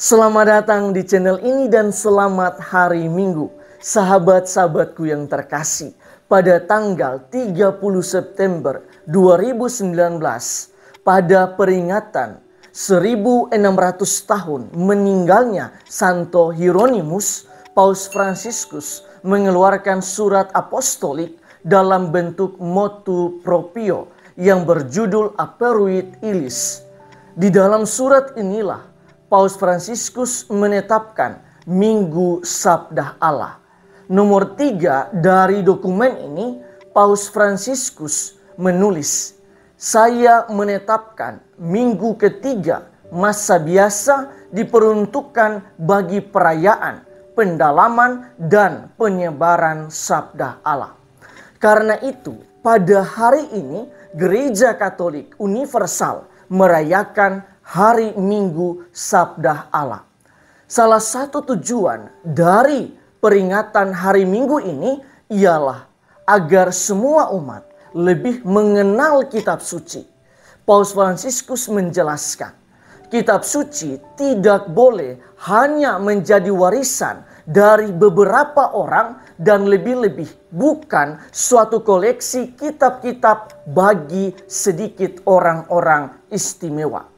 Selamat datang di channel ini dan selamat hari Minggu, sahabat-sahabatku yang terkasih. Pada tanggal 30 September 2019, pada peringatan 1600 tahun meninggalnya Santo Hieronymus, Paus Fransiskus mengeluarkan surat apostolik dalam bentuk motu proprio yang berjudul Aperuit Illis. Di dalam surat inilah Paus Fransiskus menetapkan Minggu Sabda Allah. Nomor 3 dari dokumen ini, Paus Fransiskus menulis, "Saya menetapkan minggu ketiga masa biasa diperuntukkan bagi perayaan, pendalaman, dan penyebaran Sabda Allah." Karena itu, pada hari ini Gereja Katolik Universal merayakan Hari Minggu Sabda Allah. Salah satu tujuan dari peringatan Hari Minggu ini ialah agar semua umat lebih mengenal kitab suci. Paus Fransiskus menjelaskan, kitab suci tidak boleh hanya menjadi warisan dari beberapa orang dan lebih-lebih bukan suatu koleksi kitab-kitab bagi sedikit orang-orang istimewa.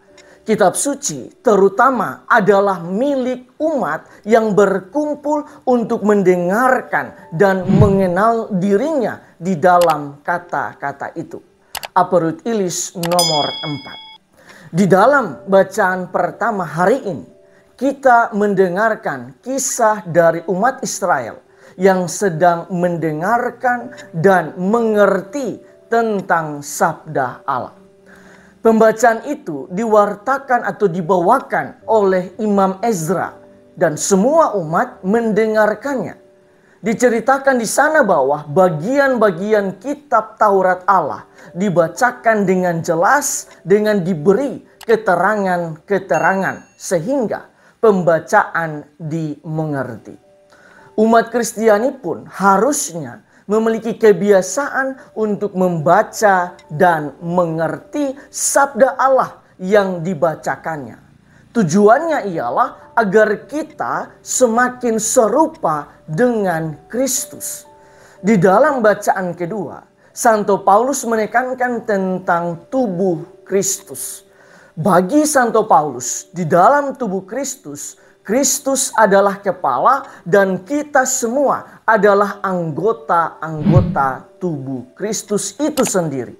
Kitab suci terutama adalah milik umat yang berkumpul untuk mendengarkan dan mengenal dirinya di dalam kata-kata itu. Aperuit Illis nomor 4. Di dalam bacaan pertama hari ini, kita mendengarkan kisah dari umat Israel yang sedang mendengarkan dan mengerti tentang Sabda Allah. Pembacaan itu diwartakan atau dibawakan oleh Imam Ezra dan semua umat mendengarkannya. Diceritakan di sana bahwa bagian-bagian kitab Taurat Allah dibacakan dengan jelas dengan diberi keterangan-keterangan sehingga pembacaan dimengerti. Umat Kristiani pun harusnya memiliki kebiasaan untuk membaca dan mengerti Sabda Allah yang dibacakannya. Tujuannya ialah agar kita semakin serupa dengan Kristus. Di dalam bacaan kedua, Santo Paulus menekankan tentang tubuh Kristus. Bagi Santo Paulus, di dalam tubuh Kristus, Kristus adalah kepala dan kita semua adalah anggota-anggota tubuh Kristus itu sendiri.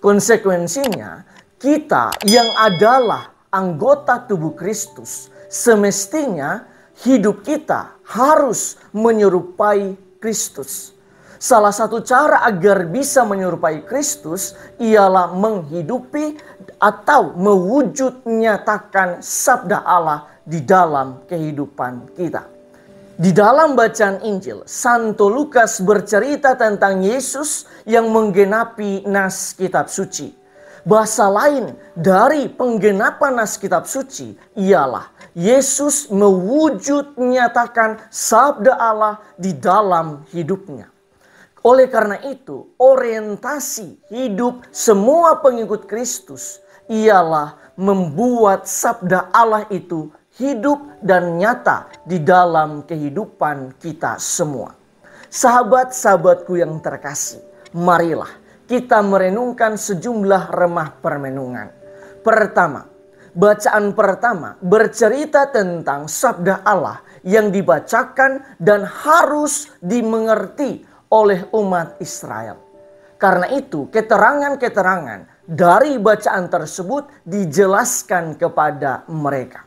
Konsekuensinya, kita yang adalah anggota tubuh Kristus, semestinya hidup kita harus menyerupai Kristus. Salah satu cara agar bisa menyerupai Kristus ialah menghidupi atau mewujud nyatakan Sabda Allah di dalam kehidupan kita. Di dalam bacaan Injil, Santo Lukas bercerita tentang Yesus yang menggenapi nas kitab suci. Bahasa lain dari penggenapan nas kitab suci ialah Yesus mewujud nyatakan Sabda Allah di dalam hidupnya. Oleh karena itu, orientasi hidup semua pengikut Kristus ialah membuat Sabda Allah itu hidup dan nyata di dalam kehidupan kita semua. Sahabat-sahabatku yang terkasih, marilah kita merenungkan sejumlah remah permenungan. Pertama, bacaan pertama bercerita tentang Sabda Allah yang dibacakan dan harus dimengerti oleh umat Israel. Karena itu, keterangan-keterangan dari bacaan tersebut dijelaskan kepada mereka.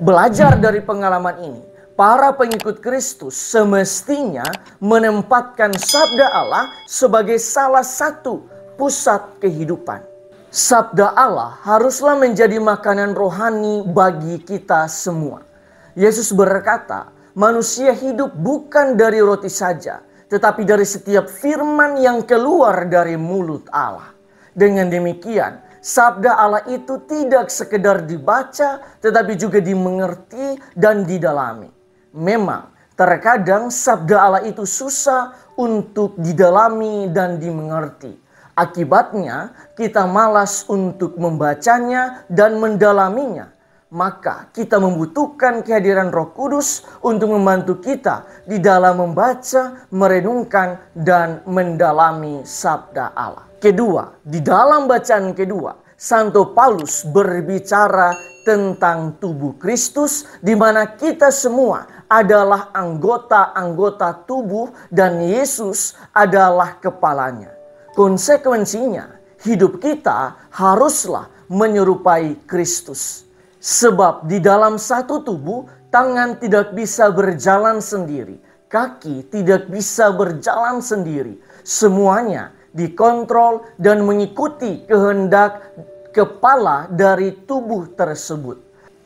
Belajar dari pengalaman ini, para pengikut Kristus semestinya menempatkan Sabda Allah sebagai salah satu pusat kehidupan. Sabda Allah haruslah menjadi makanan rohani bagi kita semua. Yesus berkata Manusia hidup bukan dari roti saja, tetapi dari setiap firman yang keluar dari mulut Allah. Dengan demikian, sabda Allah itu tidak sekedar dibaca, tetapi juga dimengerti dan didalami. Memang, terkadang sabda Allah itu susah untuk didalami dan dimengerti. Akibatnya, kita malas untuk membacanya dan mendalaminya. Maka kita membutuhkan kehadiran Roh Kudus untuk membantu kita di dalam membaca, merenungkan, dan mendalami sabda Allah. Kedua, di dalam bacaan kedua, Santo Paulus berbicara tentang tubuh Kristus, di mana kita semua adalah anggota-anggota tubuh dan Yesus adalah kepalanya. Konsekuensinya, hidup kita haruslah menyerupai Kristus. Sebab di dalam satu tubuh, tangan tidak bisa berjalan sendiri, kaki tidak bisa berjalan sendiri. Semuanya dikontrol dan mengikuti kehendak kepala dari tubuh tersebut.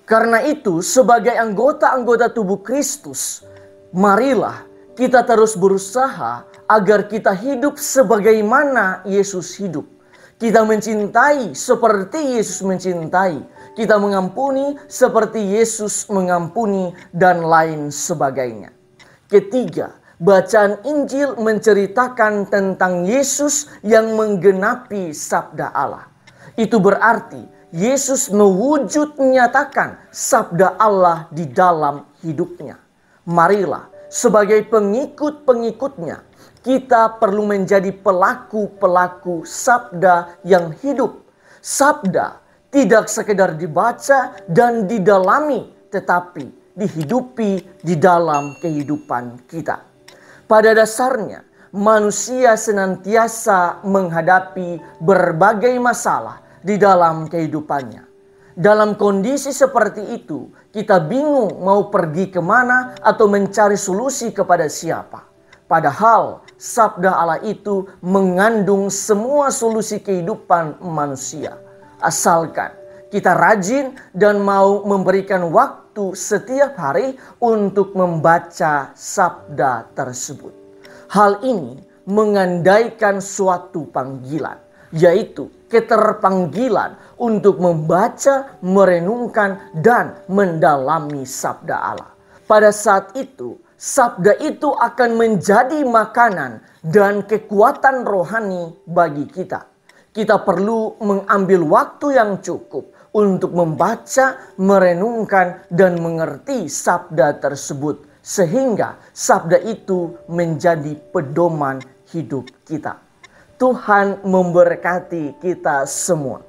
Karena itu, sebagai anggota-anggota tubuh Kristus, marilah kita terus berusaha agar kita hidup sebagaimana Yesus hidup. Kita mencintai seperti Yesus mencintai. Kita mengampuni seperti Yesus mengampuni, dan lain sebagainya. Ketiga, bacaan Injil menceritakan tentang Yesus yang menggenapi sabda Allah. Itu berarti Yesus mewujud menyatakan sabda Allah di dalam hidupnya. Marilah, sebagai pengikut-pengikutnya, kita perlu menjadi pelaku-pelaku sabda yang hidup. Sabda tidak sekedar dibaca dan didalami, tetapi dihidupi di dalam kehidupan kita. Pada dasarnya, manusia senantiasa menghadapi berbagai masalah di dalam kehidupannya. Dalam kondisi seperti itu, kita bingung mau pergi kemana atau mencari solusi kepada siapa. Padahal sabda Allah itu mengandung semua solusi kehidupan manusia. Asalkan kita rajin dan mau memberikan waktu setiap hari untuk membaca sabda tersebut. Hal ini mengandaikan suatu panggilan, yaitu keterpanggilan untuk membaca, merenungkan, dan mendalami sabda Allah. Pada saat itu, sabda itu akan menjadi makanan dan kekuatan rohani bagi kita. Kita perlu mengambil waktu yang cukup untuk membaca, merenungkan, dan mengerti sabda tersebut, sehingga sabda itu menjadi pedoman hidup kita. Tuhan memberkati kita semua.